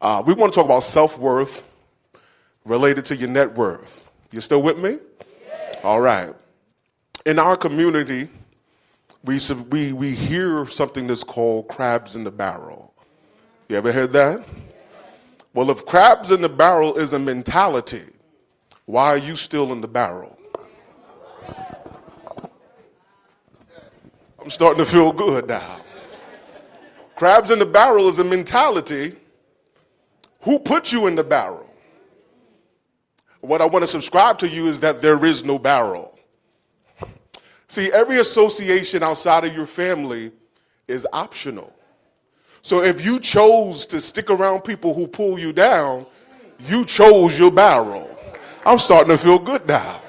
We want to talk about self-worth related to your net worth. You still with me? All right. In our community, we hear something that's called crabs in the barrel. You ever heard that? Well, if crabs in the barrel is a mentality, why are you still in the barrel? I'm starting to feel good now. Crabs in the barrel is a mentality. Who put you in the barrel? What I want to subscribe to you is that there is no barrel. See, every association outside of your family is optional. So if you chose to stick around people who pull you down, you chose your barrel. I'm starting to feel good now.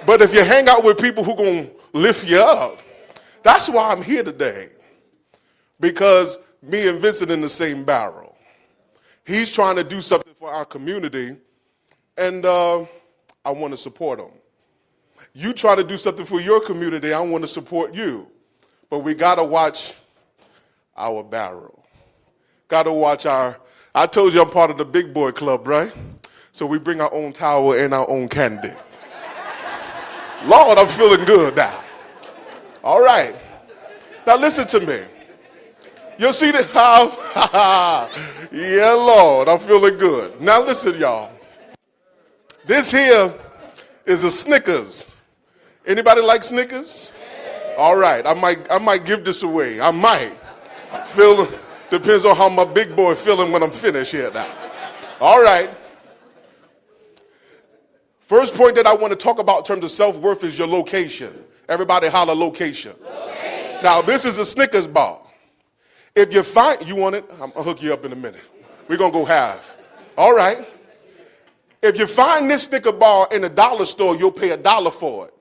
But if you hang out with people who are going to lift you up, that's why I'm here today. Because me and Vincent in the same barrel. He's trying to do something for our community, and I want to support him. You try to do something for your community, I want to support you. But we got to watch our barrel. Got to watch I told you I'm part of the big boy club, right? So we bring our own towel and our own candy. Lord, I'm feeling good now. All right. Now listen to me. You'll see that yeah, Lord, I'm feeling good. Now listen, y'all. This here is a Snickers. Anybody like Snickers? All right, I might give this away. I might. Depends on how my big boy feeling when I'm finished here now. All right. First point that I want to talk about in terms of self-worth is your location. Everybody holler location. Now, this is a Snickers bar. If you find, you want it? I'll hook you up in a minute. We're going to go half. All right. If you find this Snicker bar in a dollar store, you'll pay $1 for it.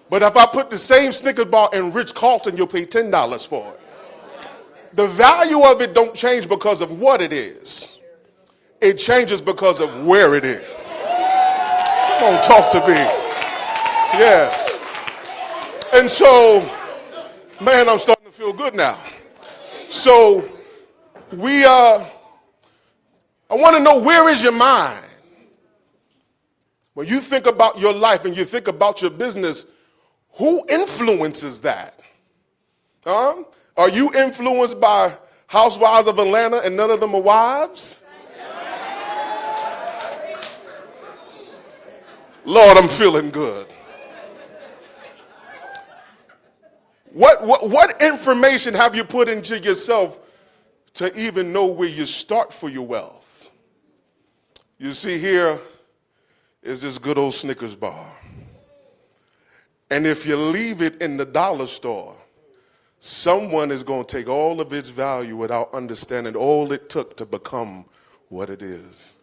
But if I put the same Snicker bar in Ritz-Carlton, you'll pay $10 for it. The value of it don't change because of what it is. It changes because of where it is. Come on, talk to me. Yeah. And so, man, I'm starting to feel good now. So, I want to know, where is your mind? When you think about your life and you think about your business, who influences that? Are you influenced by housewives of Atlanta and none of them are wives? Lord, I'm feeling good. What information have you put into yourself to even know where you start for your wealth? You see, here is this good old Snickers bar. And if you leave it in the dollar store, someone is going to take all of its value without understanding all it took to become what it is.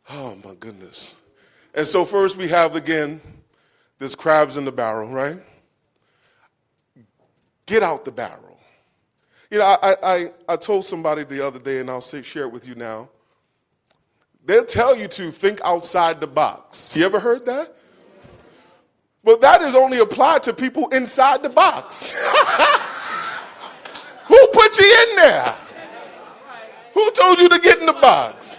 Oh, my goodness. And so first we have, again, this crabs in the barrel, right? Get out the barrel. You know, I told somebody the other day, and I'll share it with you now. They'll tell you to think outside the box. You ever heard that? But that is only applied to people inside the box. Who put you in there? Who told you to get in the box?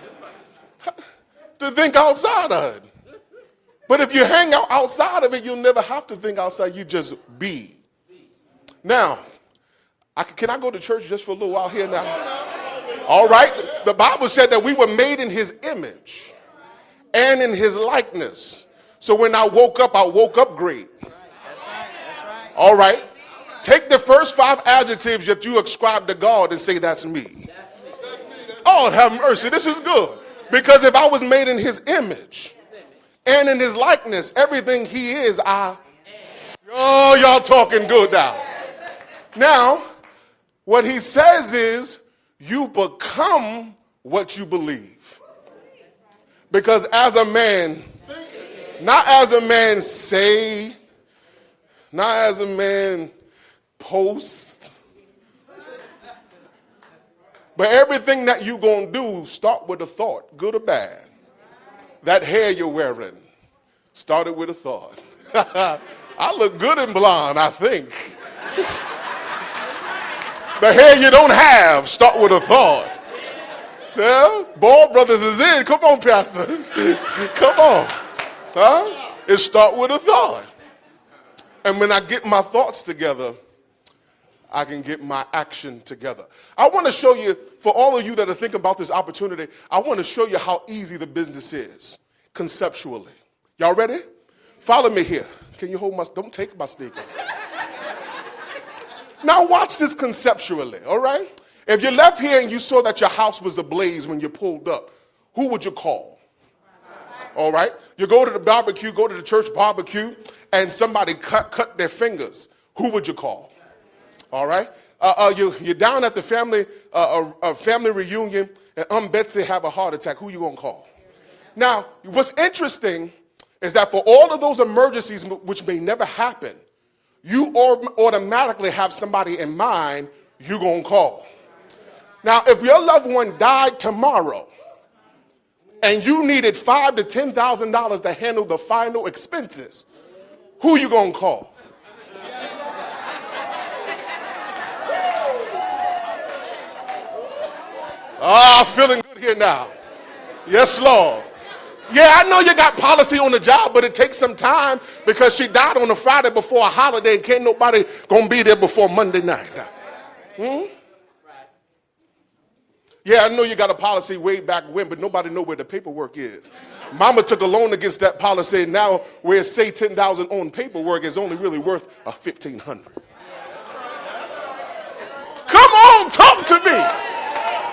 To think outside of it. But if you hang out outside of it, you'll never have to think outside. You just be. Now, can I go to church just for a little while here now? All right. The Bible said that we were made in his image and in his likeness. So when I woke up great. That's right. All right. Take the first 5 adjectives that you ascribe to God and say, that's me. Oh, have mercy. This is good. Because if I was made in his image and in his likeness, everything he is, I am. Oh, y'all talking good now. Now, what he says is, you become what you believe. Because as a man, not as a man say, not as a man post, but everything that you gonna do, start with a thought, good or bad. That hair you're wearing started with a thought. I look good in blonde, I think. The hair you don't have, start with a thought. Yeah, Ball Brothers is in. Come on, Pastor. Come on. Huh? It start with a thought. And when I get my thoughts together, I can get my action together. I want to show you, for all of you that are thinking about this opportunity, I want to show you how easy the business is, conceptually. Y'all ready? Follow me here. Can you hold my, don't take my sneakers. Now watch this conceptually, all right? If you left here and you saw that your house was ablaze when you pulled up, who would you call? All right? You go to the barbecue, go to the church barbecue, and somebody cut their fingers. Who would you call? All right? You're down at the family reunion, and Betsy have a heart attack. Who you going to call? Now, what's interesting is that for all of those emergencies which may never happen, you automatically have somebody in mind you're going to call. Now, if your loved one died tomorrow and you needed $5,000 to $10,000 to handle the final expenses, who you going to call? Feeling good here now. Yes, Lord. Yeah, I know you got policy on the job, but it takes some time because she died on a Friday before a holiday and can't nobody gonna be there before Monday night. Yeah, I know you got a policy way back when, but nobody know where the paperwork is. Mama took a loan against that policy, and now where it say $10,000 on paperwork is only really worth $1,500. Come on, talk to me.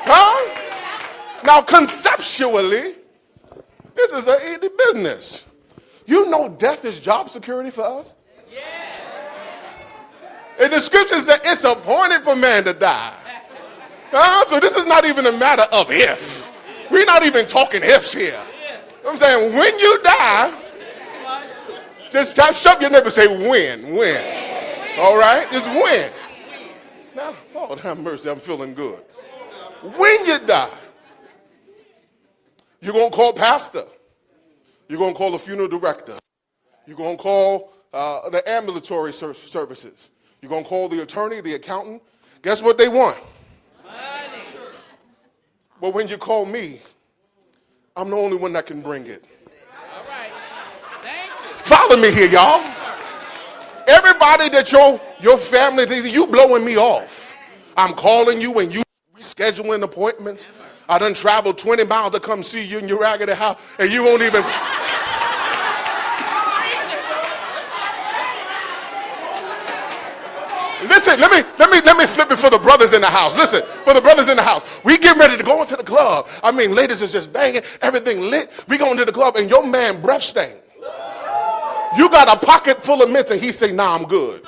Huh? Now, conceptually, this is an easy business. You know death is job security for us? Yeah. And the scripture says it's appointed for man to die. So this is not even a matter of if. We're not even talking ifs here. I'm saying when you die, just shove your neighbor and say when. All right? Just when. Now, Lord have mercy, I'm feeling good. When you die, you're going to call pastor. You're going to call the funeral director. You're going to call the ambulatory services. You're going to call the attorney, the accountant. Guess what they want? Money. But when you call me, I'm the only one that can bring it. All right. Thank you. Follow me here, y'all. Everybody that your family, you blowing me off. I'm calling you and you rescheduling appointments. I done traveled 20 miles to come see you in your raggedy house, and you won't even. Listen, let me flip it for the brothers in the house. Listen, for the brothers in the house, we getting ready to go into the club. I mean, ladies is just banging, everything lit. We going to the club, and your man breath stank. You got a pocket full of mints, and he say, "Nah, I'm good."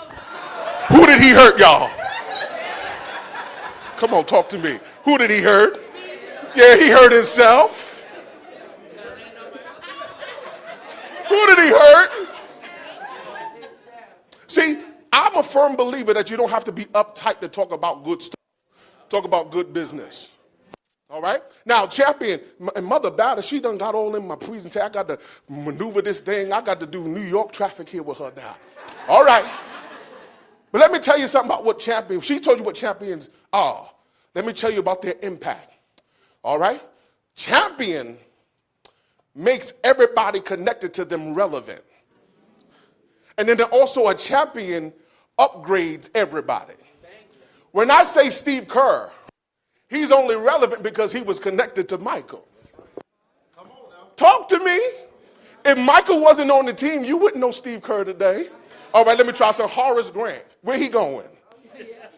Who did he hurt, y'all? Come on, talk to me. Who did he hurt? Yeah, he hurt himself. Who did he hurt? See, I'm a firm believer that you don't have to be uptight to talk about good stuff. Talk about good business. All right? Now, Champion, and Mother Batter, she done got all in my presentation. I got to maneuver this thing. I got to do New York traffic here with her now. All right. But let me tell you something about what champions, she told you what champions are. Let me tell you about their impact. All right? Champion makes everybody connected to them relevant. And then also a champion upgrades everybody. When I say Steve Kerr, he's only relevant because he was connected to Michael. Come on now. Talk to me. If Michael wasn't on the team, you wouldn't know Steve Kerr today. All right, let me try some. Horace Grant. Where he going?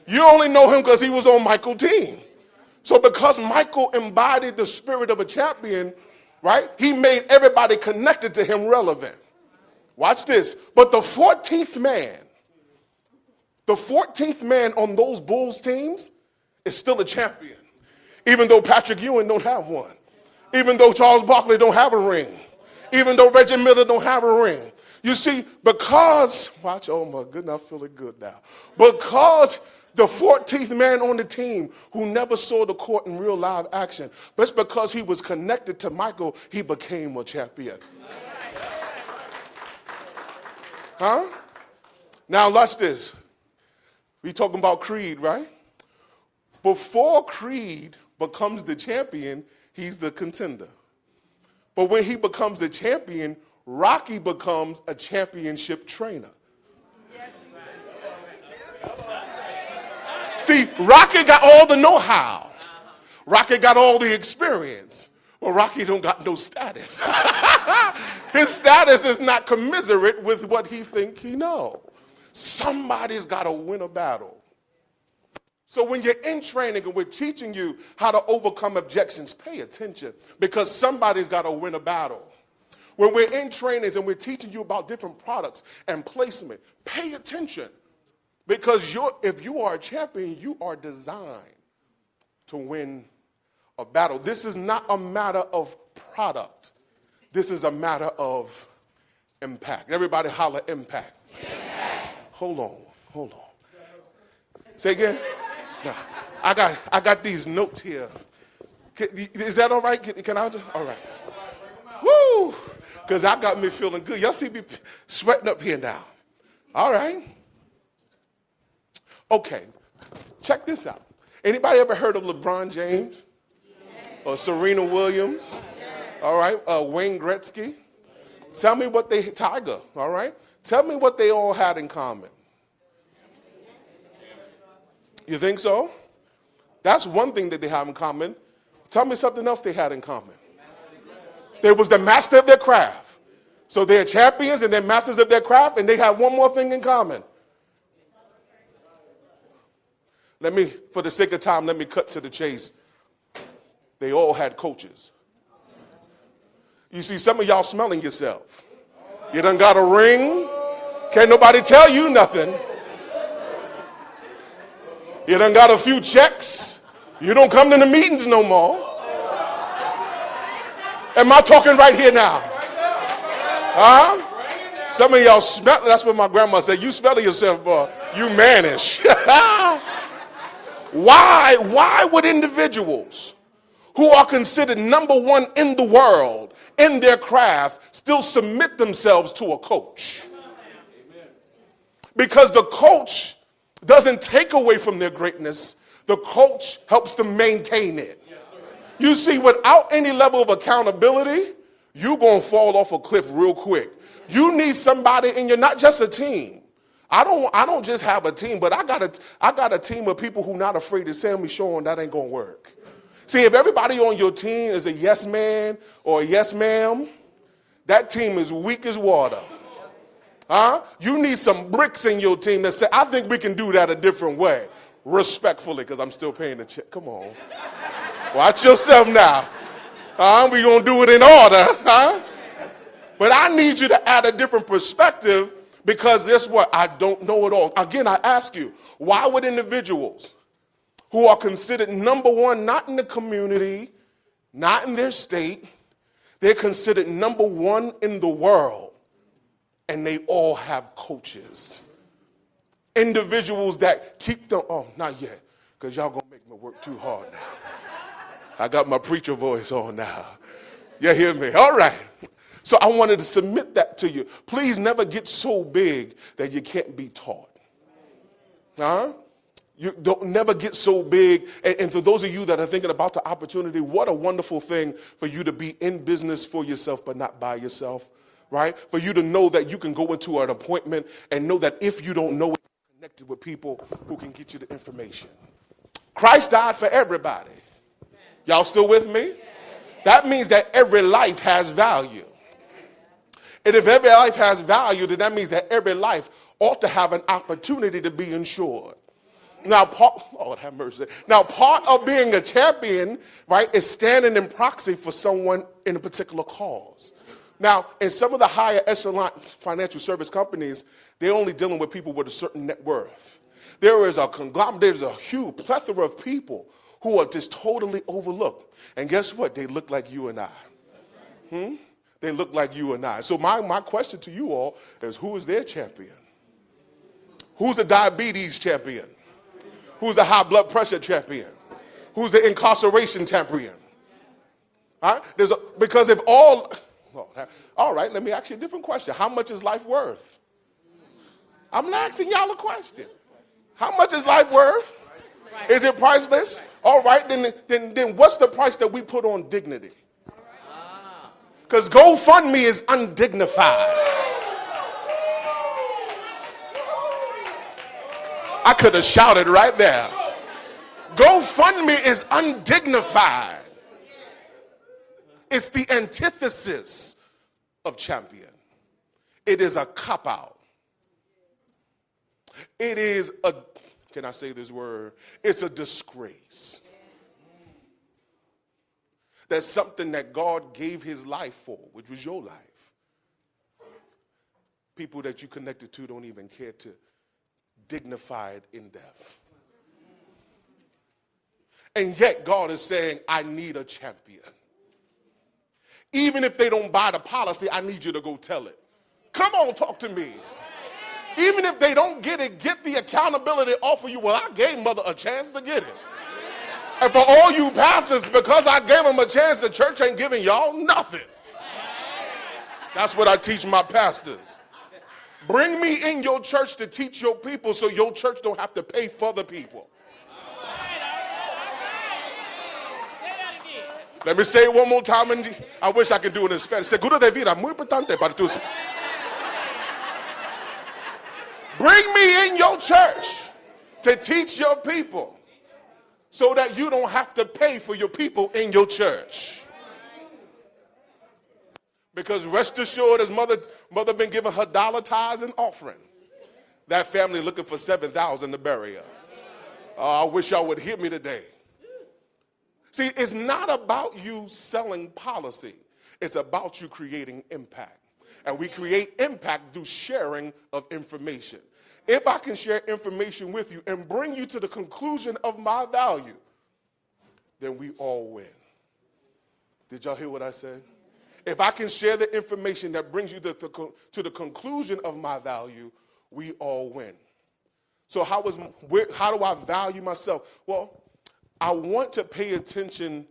You only know him because he was on Michael's team. So because Michael embodied the spirit of a champion, right, he made everybody connected to him relevant. Watch this. But the 14th man on those Bulls teams is still a champion. Even though Patrick Ewing don't have one. Even though Charles Barkley don't have a ring. Even though Reggie Miller don't have a ring. You see, because, watch, oh my goodness, I'm feeling good now. Because the 14th man on the team who never saw the court in real live action, but it's because he was connected to Michael, he became a champion. Huh? Now watch this. We talking about Creed, right? Before Creed becomes the champion, he's the contender. But when he becomes a champion, Rocky becomes a championship trainer. See, Rocky got all the know-how. Rocky got all the experience. Well, Rocky don't got no status. His status is not commiserate with what he think he know. Somebody's got to win a battle. So when you're in training and we're teaching you how to overcome objections, pay attention because somebody's got to win a battle. When we're in trainings and we're teaching you about different products and placement, pay attention because if you are a champion, you are designed to win a battle. This is not a matter of product. This is a matter of impact. Everybody holler impact. Impact. Hold on. Say again. No, I got these notes here. Is that all right? Can I? All right. Woo! Because I got me feeling good. Y'all see me sweating up here now. All right. Okay. Check this out. Anybody ever heard of LeBron James? Or Serena Williams? All right. Wayne Gretzky? Tell me what Tiger, all right? Tell me what they all had in common. You think so? That's one thing that they have in common. Tell me something else they had in common. They was the master of their craft. So they're champions and they're masters of their craft, and they have one more thing in common. For the sake of time, let me cut to the chase. They all had coaches. You see, some of y'all smelling yourself. You done got a ring. Can't nobody tell you nothing. You done got a few checks. You don't come to the meetings no more. Am I talking right here now? Huh? Some of y'all smell. That's what my grandma said. You smell yourself, you mannish. Why would individuals who are considered number one in the world in their craft still submit themselves to a coach? Because the coach doesn't take away from their greatness. The coach helps them maintain it. You see, without any level of accountability, you're going to fall off a cliff real quick. You need somebody in your, not just a team. I don't just have a team, but I got a team of people who not afraid to tell me, Shaun, that ain't going to work. See, if everybody on your team is a yes man or a yes ma'am, that team is weak as water. Huh? You need some bricks in your team that say, I think we can do that a different way. Respectfully, because I'm still paying the check. Come on. Watch yourself now. We going to do it in order. Huh? But I need you to add a different perspective because guess what? I don't know it all. Again, I ask you, why would individuals who are considered number one, not in the community, not in their state, they're considered number one in the world, and they all have coaches. Individuals that keep them, not yet, because y'all going to make me work too hard now. I got my preacher voice on now. You hear me? All right. So I wanted to submit that to you. Please never get so big that you can't be taught. Huh? You don't never get so big. And to those of you that are thinking about the opportunity, what a wonderful thing for you to be in business for yourself, but not by yourself, right? For you to know that you can go into an appointment and know that if you don't know it, you're connected with people who can get you the information. Christ died for everybody. Y'all still with me? That means that every life has value. And if every life has value, then that means that every life ought to have an opportunity to be insured. Now, Lord have mercy. Now, part of being a champion, right, is standing in proxy for someone in a particular cause. Now, in some of the higher echelon financial service companies, they're only dealing with people with a certain net worth. There is a conglomerate, there's a huge plethora of people who are just totally overlooked. And guess what? They look like you and I. They look like you and I. So my question to you all is, who is their champion? Who's the diabetes champion? Who's the high blood pressure champion? Who's the incarceration champion? All right? Because if all right, let me ask you a different question. How much is life worth? I'm asking y'all a question. How much is life worth? Is it priceless? All right, then what's the price that we put on dignity? Because GoFundMe is undignified. I could have shouted right there. GoFundMe is undignified. It's the antithesis of champion. It is a cop-out. It is a, can I say this word? It's a disgrace. That's something that God gave his life for, which was your life. People that you connected to don't even care to dignify it in death. And yet God is saying, I need a champion. Even if they don't buy the policy, I need you to go tell it. Come on, talk to me. Even if they don't get it, get the accountability off of you. Well, I gave mother a chance to get it. And for all you pastors, because I gave them a chance, the church ain't giving y'all nothing. That's what I teach my pastors. Bring me in your church to teach your people so your church don't have to pay for the people. Let me say it one more time, and I wish I could do it in Spanish. Seguro de vida, muy importante para tu. Bring me in your church to teach your people so that you don't have to pay for your people in your church. Because rest assured, as mother been giving her dollar tithes and offering, that family looking for $7,000 to bury her. I wish y'all would hear me today. See, it's not about you selling policy. It's about you creating impact. And we create impact through sharing of information. If I can share information with you and bring you to the conclusion of my value, then we all win. Did y'all hear what I said? If I can share the information that brings you to the conclusion of my value, we all win. So how do I value myself? Well, I want to pay attention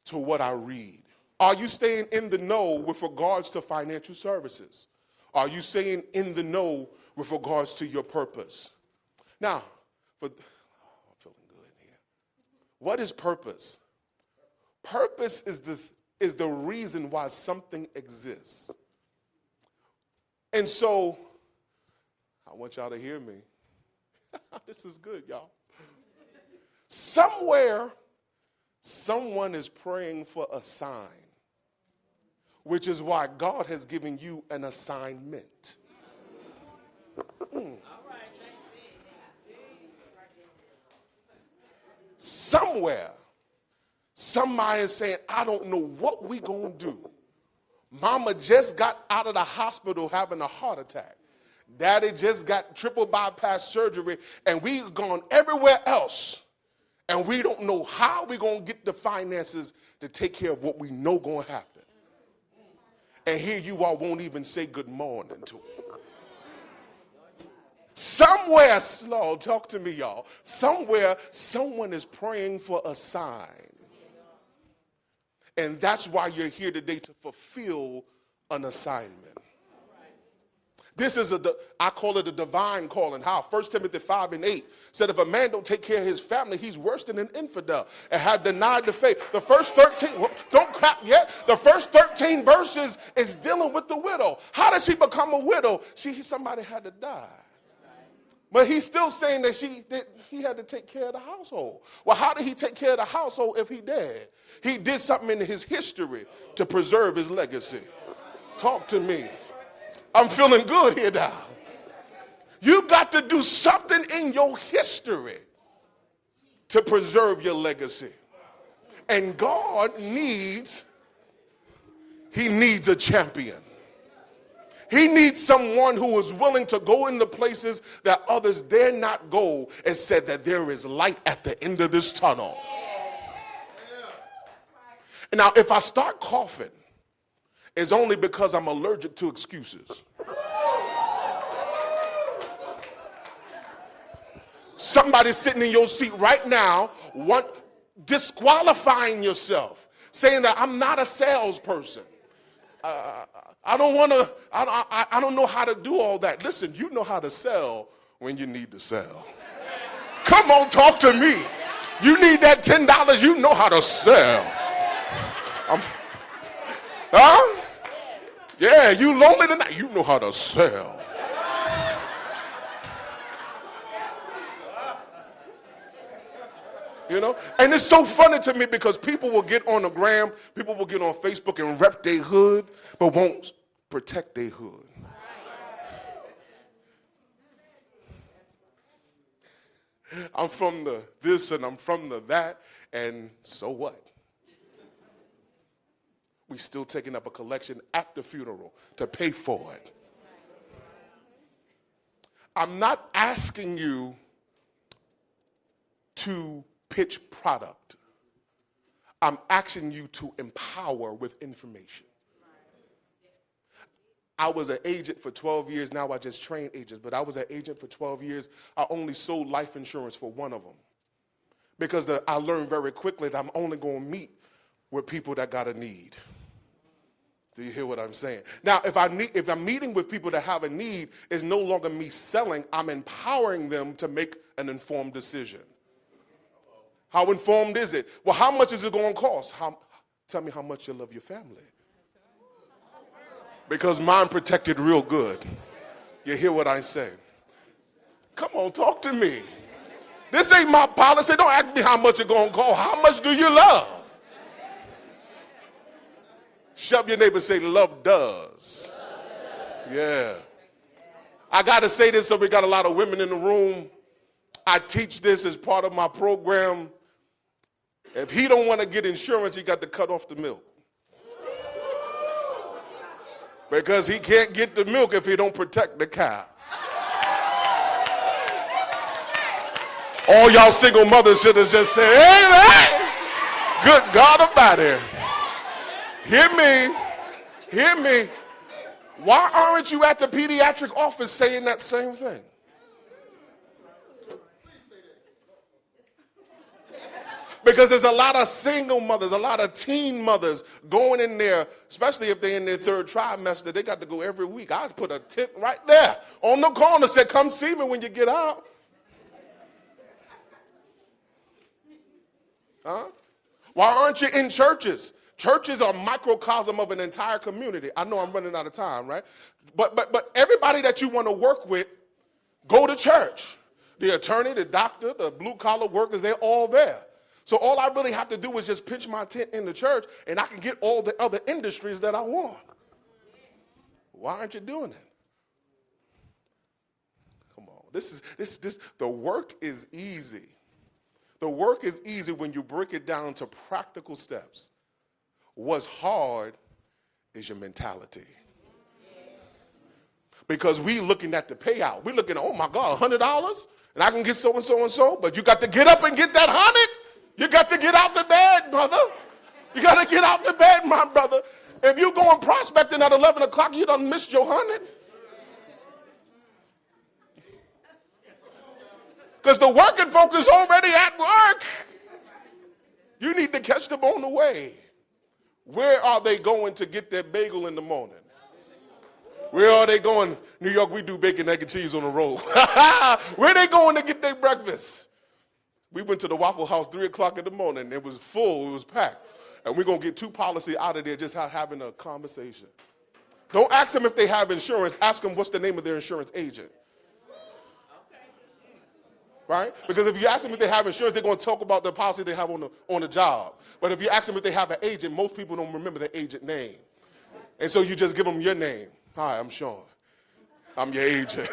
to what I read. Are you staying in the know with regards to financial services? Are you staying in the know with regards to your purpose? Now, I'm feeling good here. What is purpose? Purpose is the reason why something exists. And so, I want y'all to hear me. This is good, y'all. Somewhere, someone is praying for a sign, which is why God has given you an assignment. Somewhere, somebody is saying, I don't know what we gonna do. Mama just got out of the hospital having a heart attack. Daddy just got triple bypass surgery, and we've gone everywhere else. And we don't know how we're going to get the finances to take care of what we know going to happen. And here you all won't even say good morning to it. Somewhere, slow, talk to me, y'all. Somewhere, someone is praying for a sign. And that's why you're here today, to fulfill an assignment. This is I call it a divine calling. How? 1 Timothy 5:8 said, if a man don't take care of his family, he's worse than an infidel and have denied the faith. The first 13, don't clap yet. The first 13 verses is dealing with the widow. How does she become a widow? Somebody had to die. But he's still saying that he had to take care of the household. Well, how did he take care of the household if he dead? He did something in his history to preserve his legacy. Talk to me. I'm feeling good here now. You got to do something in your history to preserve your legacy. And God needs a champion. He needs someone who is willing to go into places that others dare not go, and said that there is light at the end of this tunnel. And now, if I start coughing, it's only because I'm allergic to excuses. Somebody sitting in your seat right now, disqualifying yourself, saying that I'm not a salesperson. I don't know how to do all that. Listen, you know how to sell when you need to sell. Come on, talk to me. You need that $10, you know how to sell. Huh? Yeah, you lonely tonight, you know how to sell. You know? And it's so funny to me because people will get on the gram, people will get on Facebook and rep their hood, but won't protect their hood. I'm from the this and I'm from the that, and so what? We still taking up a collection at the funeral to pay for it. I'm not asking you to pitch product. I'm asking you to empower with information. I was an agent for 12 years. Now I just train agents, but I was an agent for 12 years. I only sold life insurance for one of them because I learned very quickly that I'm only going to meet with people that got a need. Do you hear what I'm saying? Now, if I'm meeting with people that have a need, it's no longer me selling. I'm empowering them to make an informed decision. How informed is it? Well, how much is it going to cost? Tell me how much you love your family. Because mine protected real good. You hear what I say? Come on, talk to me. This ain't my policy. Don't ask me how much it's going to cost. How much do you love? Shove your neighbor and say, love does. Yeah. I got to say this so we got a lot of women in the room. I teach this as part of my program. If he don't want to get insurance, he got to cut off the milk. Because he can't get the milk if he don't protect the cow. All y'all single mothers should have just said, amen. Good God Almighty. Hear me. Hear me. Why aren't you at the pediatric office saying that same thing? Because there's a lot of single mothers, a lot of teen mothers going in there, especially if they're in their third trimester. They got to go every week. I put a tent right there on the corner, said, come see me when you get out. Huh? Why aren't you in churches? Churches are a microcosm of an entire community. I know I'm running out of time, right? But everybody that you want to work with, go to church. The attorney, the doctor, the blue-collar workers, they're all there. So all I really have to do is just pitch my tent in the church, and I can get all the other industries that I want. Why aren't you doing it? Come on. The work is easy. The work is easy when you break it down to practical steps. What's hard is your mentality. Because we looking at the payout. We looking at, oh my God, $100? And I can get so and so and so, but you got to get up and get that 100. You got to get out the bed, brother. You got to get out the bed, my brother. If you going prospecting at 11 o'clock, you done missed your 100. Because the working folks is already at work. You need to catch them on the way. Where are they going to get their bagel in the morning? Where are they going? New York, we do bacon, egg, and cheese on the roll. Where are they going to get their breakfast? We went to the Waffle House 3 o'clock in the morning. It was full. It was packed. And we're going to get two policy out of there just having a conversation. Don't ask them if they have insurance. Ask them what's the name of their insurance agent. Right? Because if you ask them if they have insurance, they're going to talk about the policy they have on the job. But if you ask them if they have an agent, most people don't remember the agent name. And so you just give them your name. Hi, I'm Shaun. I'm your agent.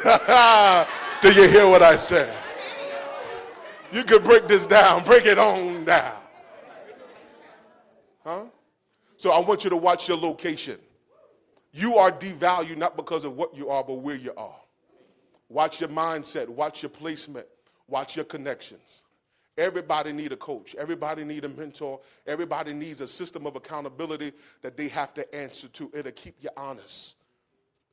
Do you hear what I said? You could break this down. Break it on down. Huh? So I want you to watch your location. You are devalued not because of what you are, but where you are. Watch your mindset. Watch your placement. Watch your connections. Everybody need a coach. Everybody need a mentor. Everybody needs a system of accountability that they have to answer to. It'll keep you honest.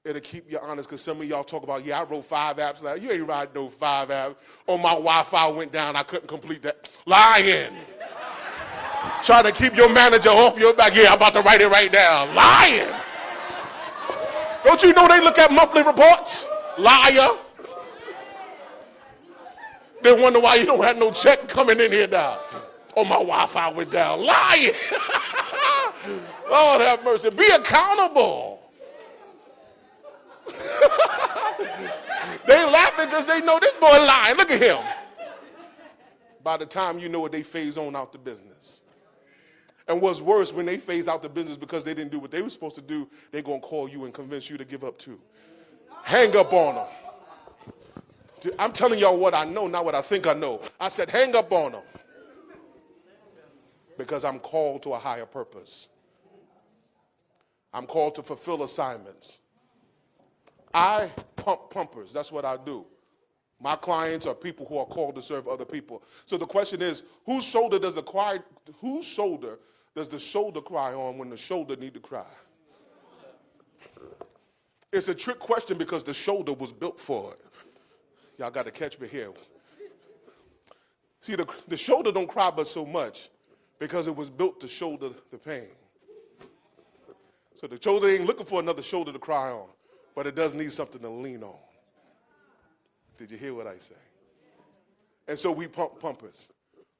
It'll keep you honest because some of y'all talk about, yeah, I wrote 5 apps. Like, you ain't write no 5 apps. Oh, my Wi-Fi went down. I couldn't complete that. Lying. Trying to keep your manager off your back. Yeah, I'm about to write it right now. Lying. Don't you know they look at monthly reports? Liar. They wonder why you don't have no check coming in here now. Oh, my Wi-Fi went down. Lying. Lord have mercy. Be accountable. They laughing because they know this boy lying. Look at him. By the time you know it, they phase on out the business. And what's worse, when they phase out the business because they didn't do what they were supposed to do, they're going to call you and convince you to give up too. Hang up on them. I'm telling y'all what I know, not what I think I know. I said hang up on them. Because I'm called to a higher purpose. I'm called to fulfill assignments. I pump pumpers. That's what I do. My clients are people who are called to serve other people. So the question is, whose shoulder does the shoulder cry on when the shoulder need to cry? It's a trick question because the shoulder was built for it. Y'all got to catch me here. See, the shoulder don't cry but so much because it was built to shoulder the pain. So the shoulder ain't looking for another shoulder to cry on, but it does need something to lean on. Did you hear what I say? And so we pump pumpers.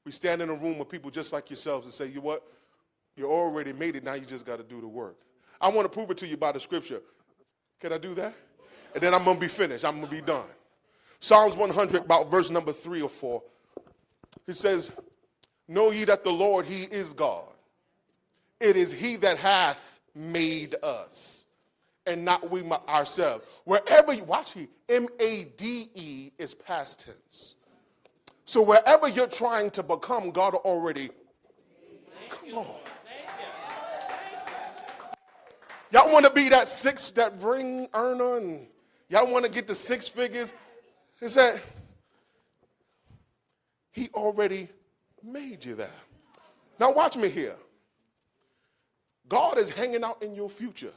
We stand in a room with people just like yourselves and say, you know what? You already made it, now you just got to do the work. I want to prove it to you by the scripture. Can I do that? And then I'm going to be finished. I'm going to be done. Psalms 100, about verse number 3 or 4. He says, know ye that the Lord, he is God. It is he that hath made us, and not we ourselves. Wherever you, watch he, M-A-D-E is past tense. So wherever you're trying to become, God already, come on. Y'all want to be that ring earner, and y'all want to get the 6 figures? He said, he already made you there. Now watch me here. God is hanging out in your future,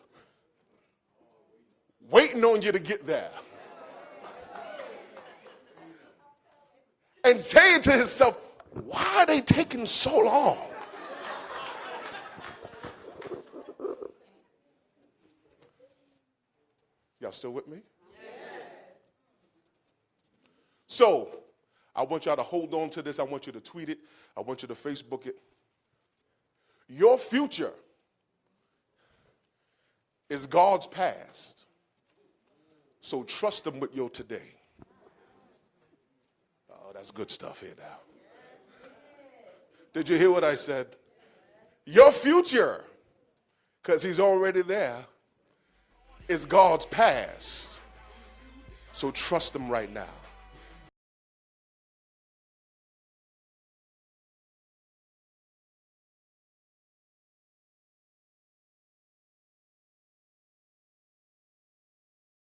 waiting on you to get there. And saying to himself, why are they taking so long? Y'all still with me? So, I want y'all to hold on to this. I want you to tweet it. I want you to Facebook it. Your future is God's past. So trust him with your today. Oh, that's good stuff here now. Did you hear what I said? Your future, because he's already there, is God's past. So trust him right now.